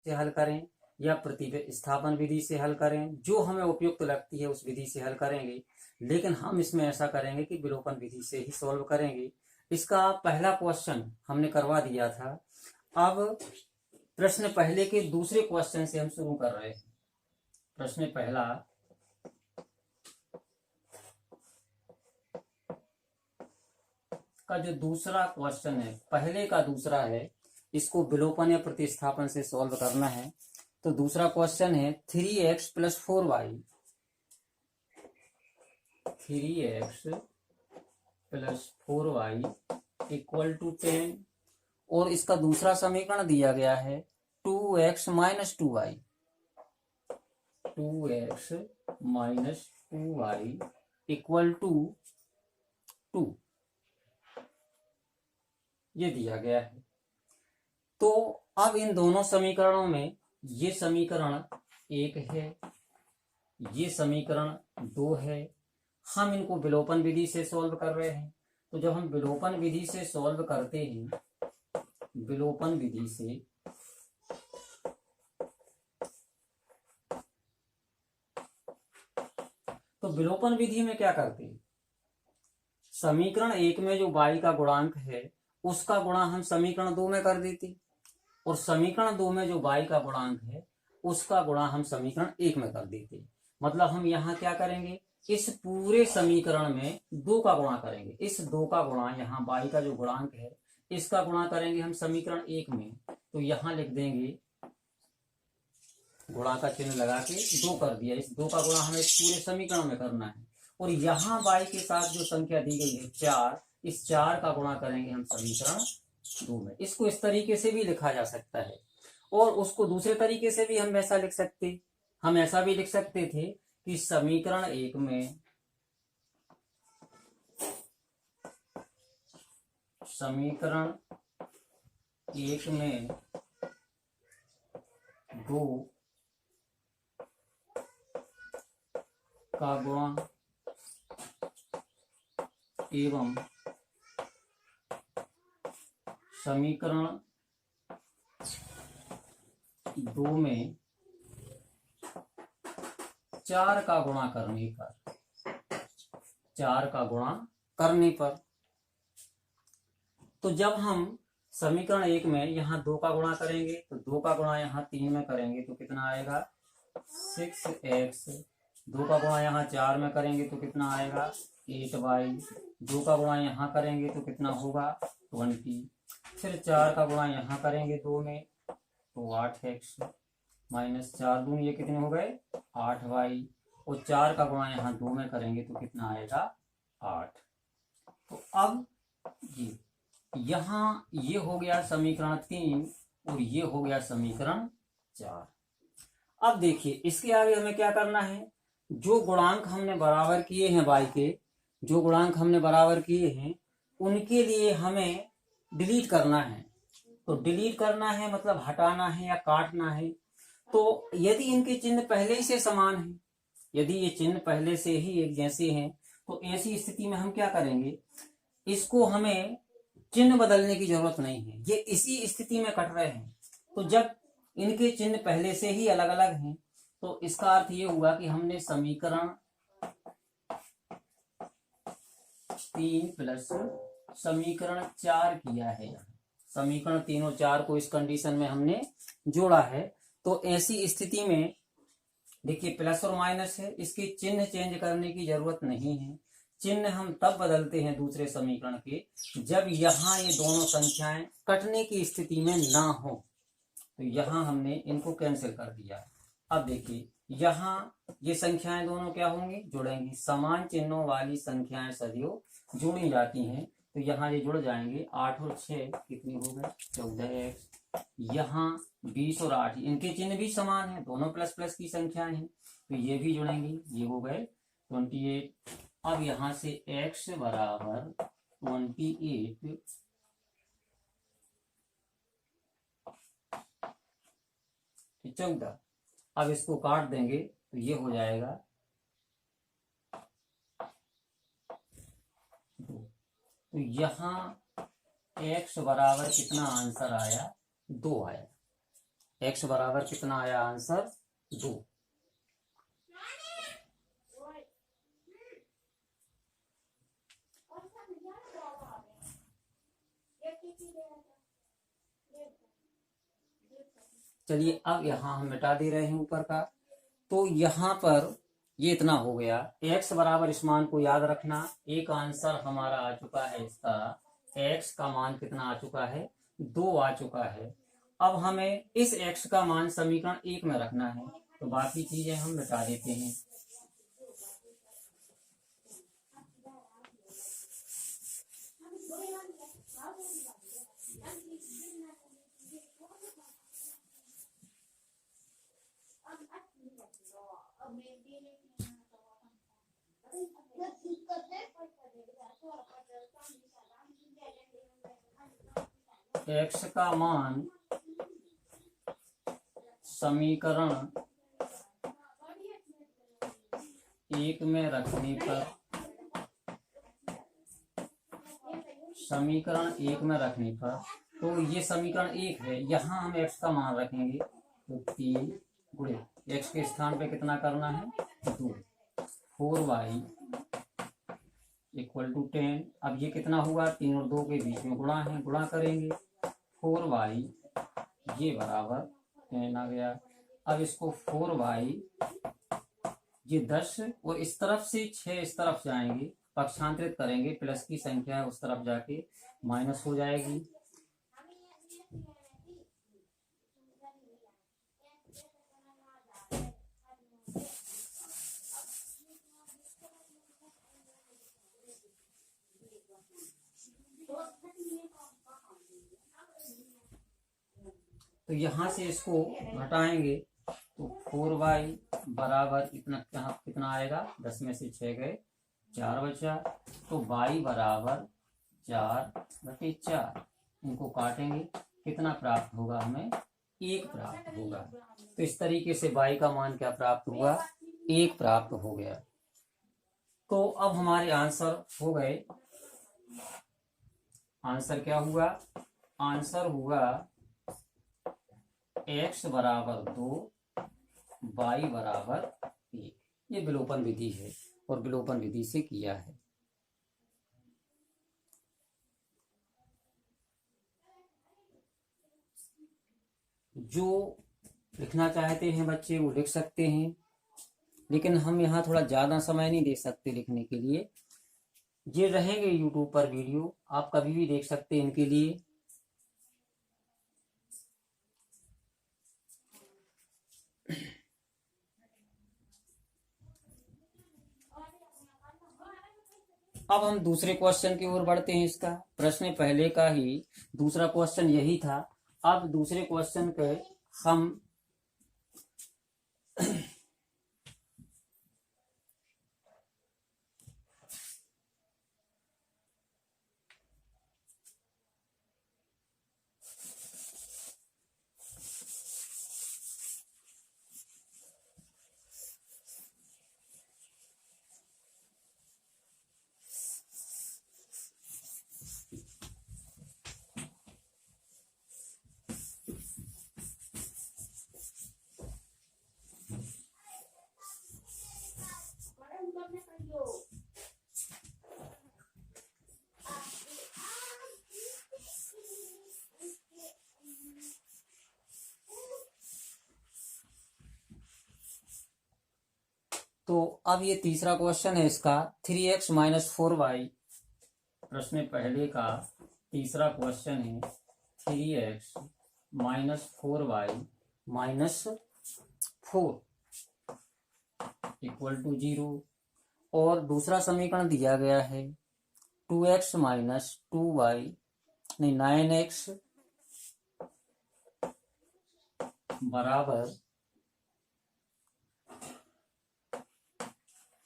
से हल करें या प्रतिस्थापन विधि से हल करें, जो हमें उपयुक्त लगती है उस विधि से हल करेंगे, लेकिन हम इसमें ऐसा करेंगे कि विलोपन विधि से ही सॉल्व करेंगे। इसका पहला क्वेश्चन हमने करवा दिया था। अब प्रश्न पहले के दूसरे क्वेश्चन से हम शुरू कर रहे हैं। प्रश्न पहला का जो दूसरा क्वेश्चन है, पहले का दूसरा है, इसको विलोपन या प्रतिस्थापन से सॉल्व करना है। तो दूसरा क्वेश्चन है 3x + 4y, 3x + 4y = 10, और इसका दूसरा समीकरण दिया गया है 2x - 2y, 2x - 2y = 2, ये दिया गया है। तो अब इन दोनों समीकरणों में ये समीकरण 1 है, ये समीकरण 2 है। हम इनको विलोपन विधि से सॉल्व कर रहे हैं। तो जब हम विलोपन विधि से सॉल्व करते हैं, विलोपन विधि से, तो विलोपन विधि में क्या करते हैं, समीकरण 1 में जो y का गुणांक है उसका गुणा हम समीकरण 2 में कर देते, और समीकरण 2 में जो y का गुणांक है उसका गुणा हम समीकरण 1 में कर देते। मतलब हम यहाँ क्या करेंगे, इस पूरे समीकरण में 2 का गुणा करेंगे। इस 2 का गुणा, यहाँ y का जो गुणांक है इसका गुणा करेंगे हम समीकरण 1 में। तो यहाँ लिख देंगे, गुणा का चिन्ह लगा के 2 कर दिया। इस 2 का गुणा हमें इस पूरे समीकरण में करना है। और यहाँ y के साथ जो संख्या दी गई है 4, इस 4 का गुणा करेंगे हम समीकरण 2 में। इसको इस तरीके से भी लिखा जा सकता है, और उसको दूसरे तरीके से भी हम ऐसा लिख सकते। हम ऐसा भी लिख सकते थे कि समीकरण 1 में, समीकरण 1 में 2 का गुणा एवं समीकरण 2 में 4 का गुणा करने पर, 4 का गुणा करने पर, तो जब हम समीकरण 1 में यहाँ 2 का गुणा करेंगे तो 2 का गुणा यहाँ 3 में करेंगे तो कितना आएगा 6x, 2 का गुणा यहाँ 4 में करेंगे तो कितना आएगा 8y, 2 का गुणा यहाँ करेंगे तो कितना होगा 20, फिर 4 का गुणा यहाँ करेंगे 2 में तो 8x माइनस 4 दूनी ये कितने हो गए 8y, और 4 का गुणा यहाँ 2 में करेंगे तो कितना आएगा 8। तो अब यहाँ ये हो गया समीकरण 3 और ये हो गया समीकरण 4। अब देखिए इसके आगे हमें क्या करना है, जो गुणांक हमने बराबर किए हैं y के, जो गुणांक हमने बराबर किए हैं उनके लिए हमें डिलीट करना है। तो डिलीट करना है मतलब हटाना है या काटना है। तो यदि इनके चिन्ह पहले ही से समान है, यदि ये चिन्ह पहले से ही एक जैसे हैं, तो ऐसी स्थिति में हम क्या करेंगे, इसको हमें चिन्ह बदलने की जरूरत नहीं है, ये इसी स्थिति में कट रहे हैं। तो जब इनके चिन्ह पहले से ही अलग अलग हैं तो इसका अर्थ ये हुआ कि हमने समीकरण 3 प्लस समीकरण 4 किया है। समीकरण 3 और 4 को इस कंडीशन में हमने जोड़ा है। तो ऐसी स्थिति में देखिए प्लस और माइनस है, इसके चिन्ह चेंज करने की जरूरत नहीं है। चिन्ह हम तब बदलते हैं दूसरे समीकरण के जब यहाँ ये दोनों संख्याएं कटने की स्थिति में ना हो। तो यहाँ हमने इनको कैंसिल कर दिया। अब देखिए यहाँ ये संख्याएं दोनों क्या होंगी, जुड़ेंगी। समान चिन्हों वाली संख्याएं सदैव जुड़ी जाती हैं, तो यहाँ ये जुड़ जाएंगे। 8 और 6 कितनी हो गई 14x, यहाँ 20 और 8, इनके चिन्ह भी समान है, दोनों प्लस प्लस की संख्याएं हैं, तो ये भी जुड़ेंगी, ये हो गए 28। अब यहाँ से x बराबर 28 14। अब इसको काट देंगे तो ये हो जाएगा 2। तो यहाँ x बराबर कितना आंसर आया 2 आया। x बराबर कितना आया आंसर 2। चलिए अब यहाँ हम मिटा दे रहे हैं ऊपर का, तो यहाँ पर ये इतना हो गया। x बराबर इस मान को याद रखना, एक आंसर हमारा आ चुका है इसका, x का मान कितना आ चुका है 2 आ चुका है। अब हमें इस x का मान समीकरण 1 में रखना है, तो बाकी चीजें हम मिटा देते हैं। x का मान समीकरण 1 में रखने पर, समीकरण 1 में रखने पर, तो ये समीकरण 1 है, यहाँ हम x का मान रखेंगे तो 3 गुणे x के स्थान पे कितना करना है 2, 4y इक्वल टू 10। अब ये कितना हुआ, 3 और 2 के बीच में गुणा है, गुणा करेंगे 4y ये बराबर 10 आ गया। अब इसको 4y ये 10 और इस तरफ से 6 इस तरफ जाएंगे, पक्षांतरित करेंगे, प्लस की संख्या उस तरफ जाके माइनस हो जाएगी। तो यहाँ से इसको घटाएंगे तो 4y बराबर इतना, कितना आएगा, 10 में से 6 गए 4 बचा, तो y बराबर 4/4। इनको काटेंगे, कितना प्राप्त होगा हमें 1 प्राप्त होगा। तो इस तरीके से y का मान क्या प्राप्त हुआ 1 प्राप्त हो गया। तो अब हमारे आंसर हो गए, आंसर क्या हुआ, आंसर हुआ x बराबर 2 y बराबर 1। ये विलोपन विधि है और विलोपन विधि से किया है। जो लिखना चाहते हैं बच्चे वो लिख सकते हैं, लेकिन हम यहाँ थोड़ा ज्यादा समय नहीं दे सकते लिखने के लिए। ये रहेंगे यूट्यूब पर वीडियो, आप कभी भी देख सकते हैं इनके लिए। अब हम दूसरे क्वेश्चन की ओर बढ़ते हैं। इसका प्रश्न पहले का ही दूसरा क्वेश्चन यही था। अब दूसरे क्वेश्चन के हम तो अब ये तीसरा क्वेश्चन है इसका, 3x माइनस 4y। प्रश्न पहले का तीसरा क्वेश्चन है 3x minus 4y minus 4 equal to 0। और दूसरा समीकरण दिया गया है 2x माइनस 2y, नहीं 9x बराबर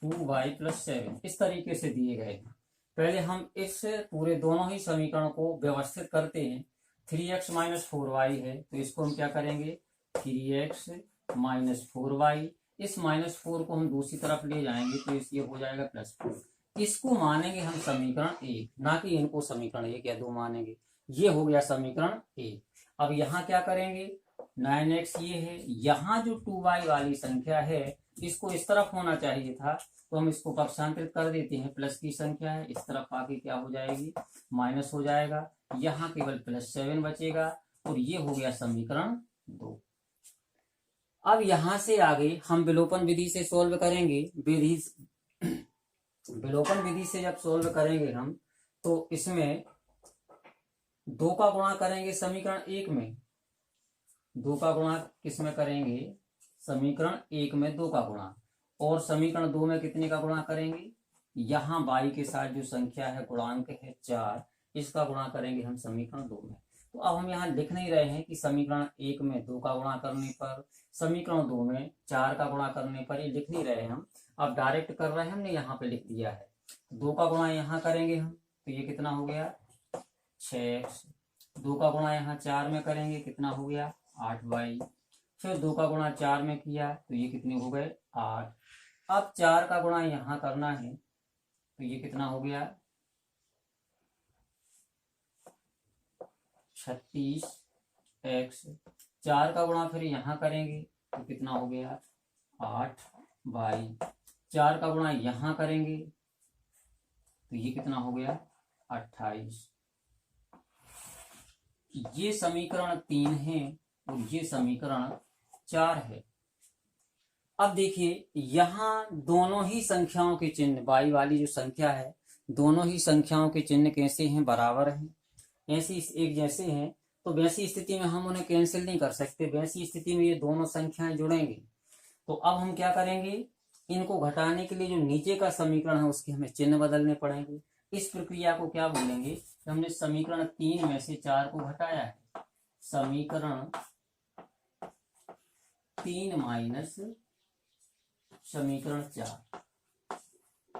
2y प्लस 7। इस तरीके से दिए गए हैं। पहले हम इस पूरे दोनों ही समीकरणों को व्यवस्थित करते हैं। 3x माइनस 4y है, तो इसको हम क्या करेंगे 3x माइनस 4y, इस माइनस 4 को हम दूसरी तरफ ले जाएंगे तो ये हो जाएगा प्लस 4। इसको मानेंगे हम समीकरण 1, ना कि इनको समीकरण 1 या 2 मानेंगे। ये हो गया समीकरण 1। अब यहाँ क्या करेंगे, 9x ये है। यहाँ जो 2y वाली संख्या है इसको इस तरफ होना चाहिए था, तो हम इसको पक्षांतरित कर देते हैं। प्लस की संख्या है, इस तरफ आके क्या हो जाएगी, माइनस हो जाएगा। यहाँ केवल +7 बचेगा और ये हो गया समीकरण 2। अब यहां से आगे हम विलोपन विधि से सोल्व करेंगे। विलोपन विधि से जब सोल्व करेंगे हम, तो इसमें 2 का गुणा करेंगे समीकरण 1 में। 2 का गुणा किस में करेंगे, समीकरण 1 में 2 का गुणा, और समीकरण 2 में कितने का गुणा करेंगे, यहाँ y के साथ जो संख्या है गुणांक है 4, इसका गुणा करेंगे हम समीकरण 2 में। तो अब हम यहाँ लिख नहीं रहे हैं कि समीकरण 1 में 2 का गुणा करने पर, समीकरण 2 में 4 का गुणा करने पर, ये लिख नहीं रहे हम। अब डायरेक्ट कर रहे हैं, हमने यहाँ पे लिख दिया है। 2 का गुणा यहाँ करेंगे हम, तो ये कितना हो गया 6x। 2 का गुणा यहाँ 4 में करेंगे, कितना हो गया 8y। फिर 2 का गुणा 4 में किया तो ये कितने हो गए 8। अब 4 का गुणा यहाँ करना है, तो ये कितना हो गया 36x। 4 का गुणा फिर यहाँ करेंगे तो कितना हो गया 8y। 4 का गुणा यहाँ करेंगे तो ये कितना हो गया 28। ये समीकरण 3 है और ये समीकरण 4 है। अब देखिए यहाँ दोनों ही संख्याओं के चिन्ह, y वाली जो संख्या है, दोनों ही संख्याओं के चिन्ह कैसे हैं, बराबर हैं, ऐसी एक जैसे हैं। तो वैसी स्थिति में हम उन्हें कैंसिल नहीं कर सकते। वैसी स्थिति में ये दोनों संख्याएं जुड़ेंगी। तो अब हम क्या करेंगे, इनको घटाने के लिए जो नीचे का समीकरण है उसके हमें चिन्ह बदलने पड़ेंगे। इस प्रक्रिया को क्या बोलेंगे, हमने समीकरण 3 में से 4 को घटाया है। समीकरण 3 माइनस समीकरण 4,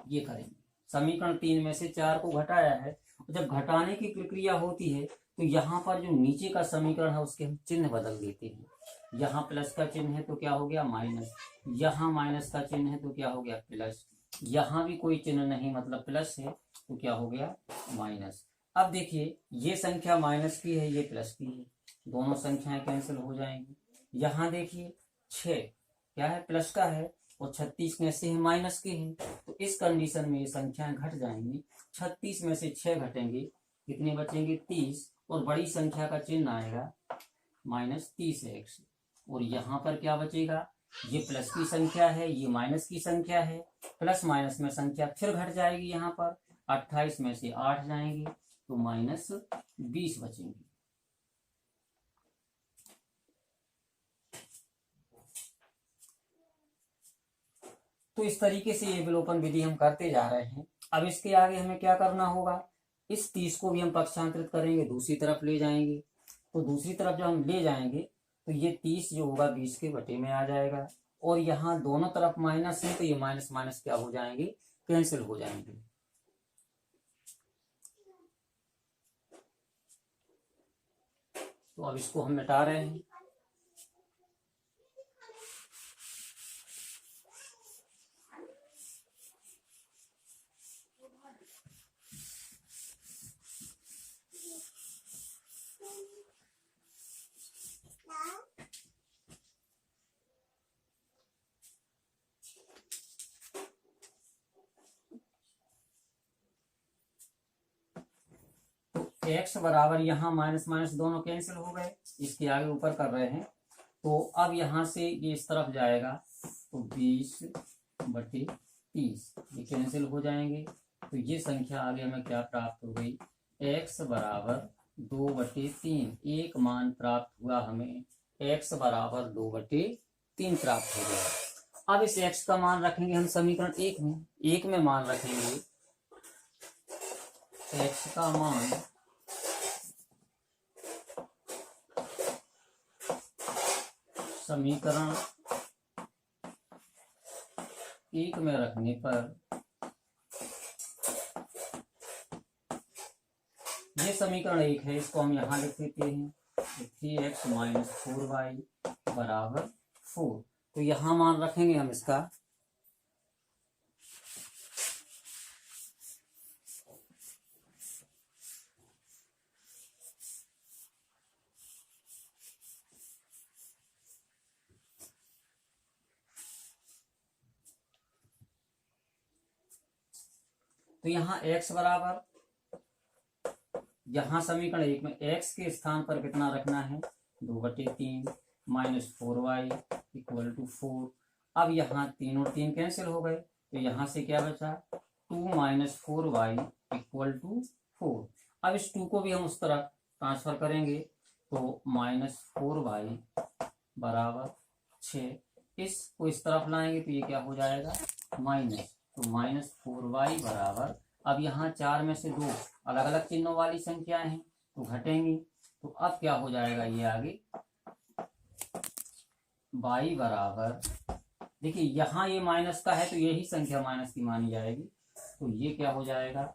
ये करेंगे। समीकरण 3 में से 4 को घटाया है। जब घटाने की प्रक्रिया होती है तो यहाँ पर जो नीचे का समीकरण है उसके हम चिन्ह बदल देते हैं। यहाँ प्लस का चिन्ह है तो क्या हो गया माइनस, यहाँ माइनस का चिन्ह है तो क्या हो गया प्लस, यहाँ भी कोई चिन्ह नहीं मतलब प्लस है तो क्या हो गया माइनस। अब देखिए ये संख्या माइनस की है, ये प्लस की है, दोनों संख्याएं कैंसिल हो जाएंगी। यहाँ देखिए 6 क्या है, प्लस का है, और 36 में से है माइनस के हैं। तो इस कंडीशन में ये संख्याएं घट जाएंगी। 36 में से 6 घटेंगे, कितने बचेंगे 30, और बड़ी संख्या का चिन्ह आएगा -30x। और यहाँ पर क्या बचेगा, ये प्लस की संख्या है, ये माइनस की संख्या है, प्लस माइनस में संख्या फिर घट जाएगी। यहाँ पर 28 में से 8 जाएंगे तो -20 बचेंगे। तो इस तरीके से ये विलोपन विधि हम करते जा रहे हैं। अब इसके आगे हमें क्या करना होगा, इस 30 को भी हम पक्षांतरित करेंगे, दूसरी तरफ ले जाएंगे। तो दूसरी तरफ जब हम ले जाएंगे तो ये 30 जो होगा 20 के बटे में आ जाएगा, और यहाँ दोनों तरफ माइनस है तो ये माइनस माइनस क्या हो जाएंगे, कैंसिल हो जाएंगे। तो अब इसको हम मिटा रहे हैं। x बराबर यहाँ माइनस माइनस दोनों कैंसिल हो गए, इसके आगे ऊपर कर रहे हैं। तो अब यहाँ से ये इस तरफ जाएगा तो 20/30 ये कैंसिल हो जाएंगे। तो ये संख्या आगे हमें क्या प्राप्त हो गई, x बराबर 2/3। एक मान प्राप्त हुआ हमें, x बराबर 2/3 प्राप्त हो गया। अब इस x का मान रखेंगे हम समीकरण 1 में मान रखेंगे x का मान समीकरण 1 में रखने पर, ये समीकरण 1 है, इसको हम यहाँ लिख देते हैं 3x - 4y बराबर 4। तो यहाँ मान रखेंगे हम इसका, तो यहाँ x बराबर, यहाँ समीकरण 1 में x के स्थान पर कितना रखना है, 2/3 माइनस 4y इक्वल टू 4। अब यहाँ 3 और 3 कैंसिल हो गए, तो यहाँ से क्या बचा, 2 माइनस 4y इक्वल टू 4। अब इस 2 को भी हम उस तरफ ट्रांसफर करेंगे, तो माइनस 4y बराबर 6। इसको इस तरफ लाएंगे तो ये क्या हो जाएगा, माइनस, तो माइनस 4y बराबर, अब यहाँ 4 में से 2 अलग अलग चिन्हों वाली संख्याएं हैं तो घटेंगी, तो अब क्या हो जाएगा, ये आगे y बराबर, देखिए यहाँ ये माइनस का है तो यही संख्या माइनस की मानी जाएगी, तो ये क्या हो जाएगा,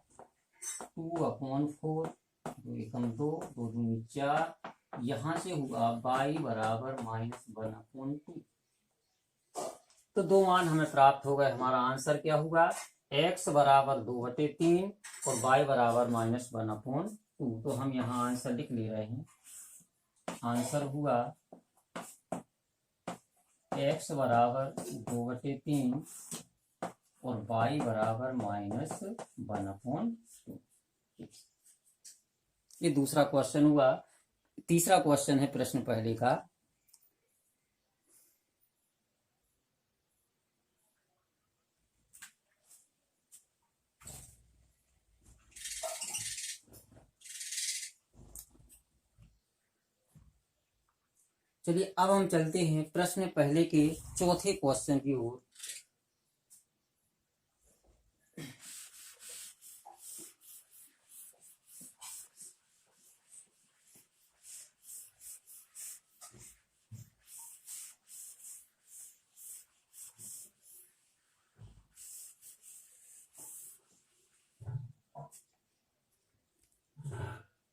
2/4, 2 एकम 2, 2 दूनी 4, यहाँ से हुआ y बराबर -1/2। तो दो मान हमें प्राप्त हो गए। हमारा आंसर क्या हुआ, x बराबर 2/3 और y बराबर -1/2। तो हम यहाँ आंसर लिख ले रहे हैं। आंसर हुआ x बराबर 2/3 और y बराबर -1/2। ये दूसरा क्वेश्चन हुआ। तीसरा क्वेश्चन है प्रश्न पहले का। चलिए अब हम चलते हैं प्रश्न पहले के चौथे क्वेश्चन की ओर।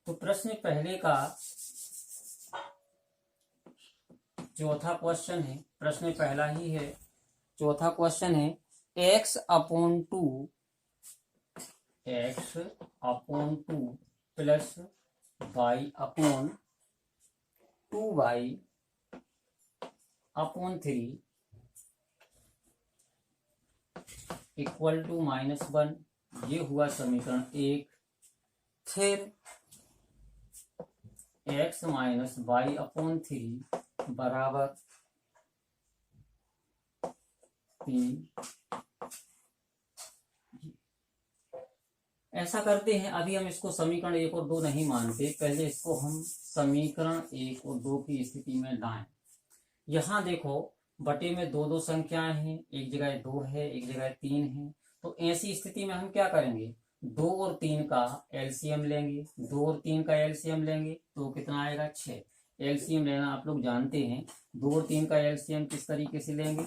तो प्रश्न पहले का चौथा क्वेश्चन है। प्रश्न पहला ही है, चौथा क्वेश्चन है x/2 plus y/2y/3 equal to -1। ये हुआ समीकरण 1। फिर x माइनस y/3 बराबर 3। ऐसा करते हैं, अभी हम इसको समीकरण 1 और 2 नहीं मानते, पहले इसको हम समीकरण 1 और 2 की स्थिति में लाएं। यहाँ देखो बटे में 2 संख्याएं हैं, एक जगह 2 है, एक जगह 3 है। तो ऐसी स्थिति में हम क्या करेंगे, 2 और 3 का एलसीएम लेंगे। 2 और 3 का एलसीएम लेंगे तो कितना आएगा, 6। एलसीएम लेना आप लोग जानते हैं। 2 और 3 का एलसीएम किस तरीके से लेंगे,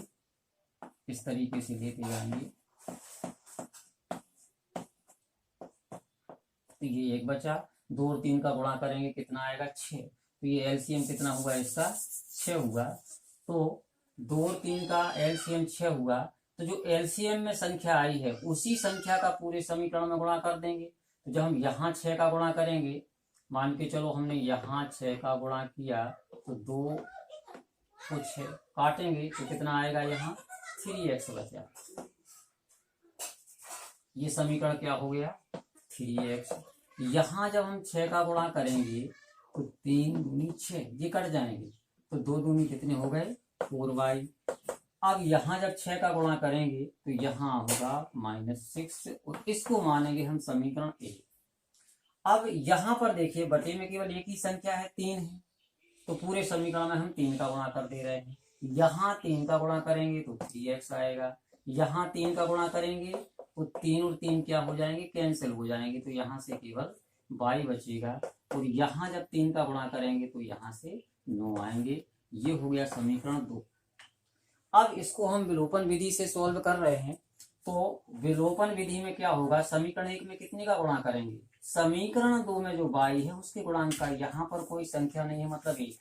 इस तरीके से लेते जाएंगे। तो ये 1 बचा, 2 और 3 का गुणा करेंगे कितना आएगा, 6। तो ये एलसीएम कितना हुआ इसका, 6 हुआ। तो 2 और 3 का एलसीएम 6 हुआ। तो जो एलसीएम में संख्या आई है उसी संख्या का पूरे समीकरण में गुणा कर देंगे। तो जब हम यहाँ 6 का गुणा करेंगे, मान के चलो हमने यहाँ 6 का गुणा किया, तो 2 को 6 काटेंगे तो कितना आएगा, यहाँ 3x बचा। ये समीकरण क्या हो गया, 3x। यहाँ जब हम 6 का गुणा करेंगे तो 3 दूनी 6, ये कट जाएंगे, तो 2 दूनी कितने हो गए, 4y। अब यहाँ जब 6 का गुणा करेंगे तो यहाँ होगा -6 और इसको मानेंगे हम समीकरण 1। अब यहाँ पर देखिए बटे में केवल एक ही संख्या है, 3 है, तो पूरे समीकरण में हम 3 का गुणा कर दे रहे हैं। यहाँ 3 का गुणा करेंगे तो 3x आएगा। यहाँ 3 का गुणा करेंगे तो 3 और 3 क्या हो जाएंगे, कैंसिल हो जाएंगे, तो यहाँ से केवल y बचेगा। और यहाँ जब 3 का गुणा करेंगे तो यहाँ से 9 आएंगे। ये हो गया समीकरण 2। अब इसको हम विलोपन विधि से सॉल्व कर रहे हैं। तो विलोपन विधि में क्या होगा, समीकरण 1 में कितने का गुणा करेंगे, समीकरण 2 में जो y है उसके गुणांक का, यहाँ पर कोई संख्या नहीं है मतलब 1 है,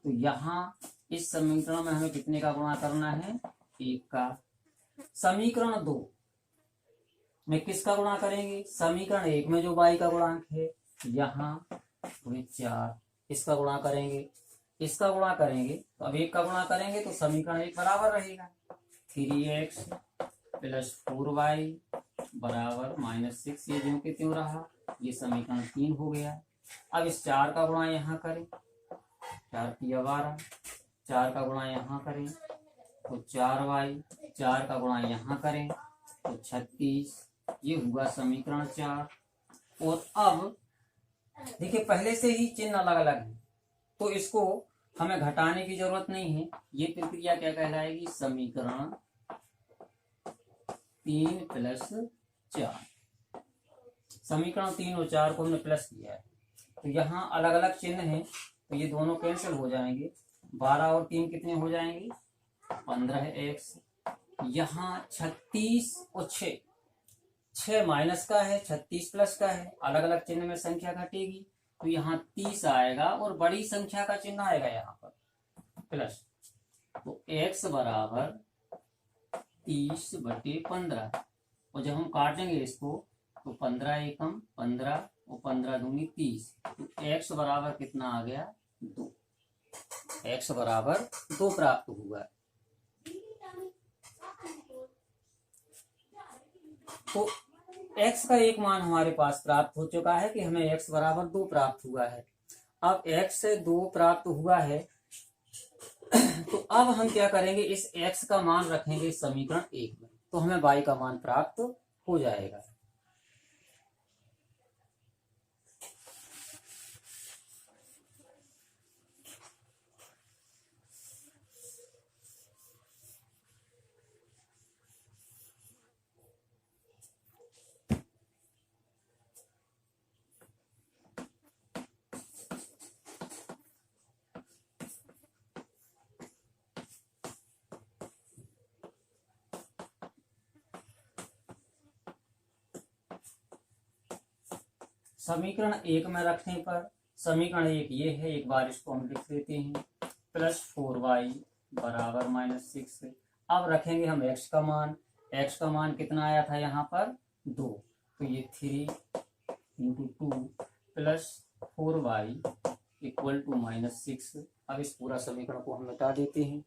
तो यहाँ इस समीकरण में हमें कितने का गुणा करना है, 1 का। समीकरण 2 में किसका गुणा करेंगे, समीकरण 1 में जो y का गुणांक है, यहाँ 4, इसका गुणा करेंगे, इसका गुणा करेंगे, तो अब 1 का गुणा करेंगे तो समीकरण 1 बराबर रहेगा 3x प्लस 4y बराबर -6, ये ज्यों के त्यों रहा, ये समीकरण 3 हो गया। अब इस 4 का गुणा यहाँ करें, 4 तिया 12, 4 का गुणा यहाँ करें तो 4y, 4 का गुणा यहाँ करें तो 36, ये हुआ समीकरण 4। और अब देखिए पहले से ही चिन्ह अलग अलग है, तो इसको हमें घटाने की जरूरत नहीं है। ये प्रक्रिया क्या कहलाएगी, समीकरण 3 + 4। समीकरण 3 और 4 को हमने प्लस किया है, तो यहाँ अलग अलग चिन्ह है, तो ये दोनों कैंसिल हो जाएंगे। 12 और 3 कितने हो जाएंगे, 15x। यहाँ 36 और 6, 6 माइनस का है, 36 प्लस का है, अलग अलग चिन्ह में संख्या घटेगी, तो यहाँ 30 आएगा और बड़ी संख्या का चिन्ह आएगा यहाँ पर प्लस। तो x बराबर 30/15, और जब हम काटेंगे इसको तो 15 एकम 15 और 15 दूनी 30, तो x बराबर कितना आ गया, 2। x बराबर 2 प्राप्त हुआ। तो x का एक मान हमारे पास प्राप्त हो चुका है कि हमें x बराबर 2 प्राप्त हुआ है। अब x से 2 प्राप्त हुआ है, तो अब हम क्या करेंगे, इस x का मान रखेंगे समीकरण 1 में, तो हमें y का मान प्राप्त हो जाएगा। समीकरण 1 में रखने पर समीकरण 1 ये है, एक बार इसको हम लिख देते हैं, +4y बराबर -6। अब रखेंगे हम x का मान, x का मान कितना आया था यहाँ पर 2, तो ये 3 × 2 + 4y = -6। अब इस पूरा समीकरण को हम मिटा देते हैं।